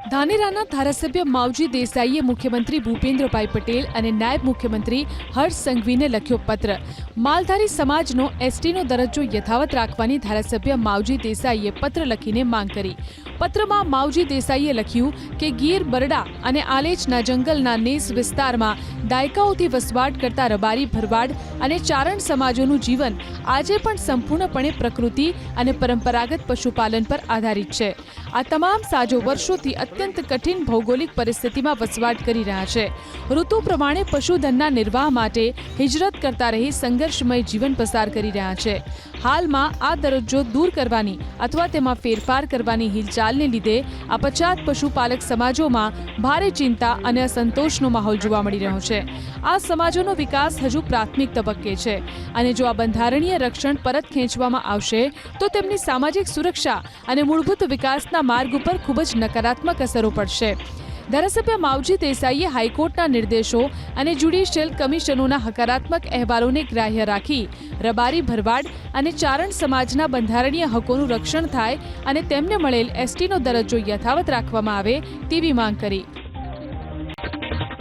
ધાનેરાના ધારાસભ્ય માવજી દેસાઈએ મુખ્યમંત્રી ભૂપેન્દ્રભાઈ પટેલ અને નાયબ મુખ્યમંત્રી હર્ષ સંઘવીને લખ્યો પત્ર. માલધારી સમાજનો એસટીનો દરજ્જો યથાવત રાખવાની ધારાસભ્ય માવજી દેસાઈએ પત્ર લખીને માંગ કરી. પત્રમાં માવજી દેસાઈએ લખ્યું કે ગીર, બરડા અને આલેચના જંગલના નેસ વિસ્તારમાં દાયકાઓથી વસવાટ કરતા રબારી, ભરવાડ અને ચારણ સમાજોનું જીવન આજે પણ સંપૂર્ણપણે પ્રકૃતિ અને પરંપરાગત પશુપાલન પર આધારિત છે. આ તમામ સાજો વર્ષોથી અત્યંત કઠિન ભૌગોલિક પરિસ્થિતિમાં વસવાટ કરી રહ્યા છે. ઋતુ પ્રમાણે પશુધનના નિર્વાહ માટે હિજરત કરતા રહી સંઘર્ષમય જીવન પસાર કરી રહ્યા છે. હાલમાં આ દરજ્જો દૂર કરવાની અથવા તેમાં ફેરફાર કરવાની હિલચાલને લીધે આ પછાત પશુપાલક સમાજોમાં ભારે ચિંતા અને અસંતોષનો માહોલ જોવા મળી રહ્યો છે. આ સમાજોનો વિકાસ હજુ પ્રાથમિક તબક્કે છે અને જો આ બંધારણીય રક્ષણ પરત ખેંચવામાં આવશે તો તેમની સામાજિક સુરક્ષા અને મૂળભૂત વિકાસના માર્ગ ઉપર ખૂબ જ નકારાત્મક અસરો પડશે. ધારાસભ્ય માવજી દેસાઈએ હાઈકોર્ટના નિર્દેશો અને જ્યુડિશિયલ કમિશનોના હકારાત્મક અહેવાલોને ગ્રાહ્ય રાખી રબારી, ભરવાડ અને ચારણ સમાજના બંધારણીય હકોનું રક્ષણ થાય અને તેમને મળેલ એસટીનો દરજ્જો યથાવત રાખવામાં આવે તેવી માંગ કરી.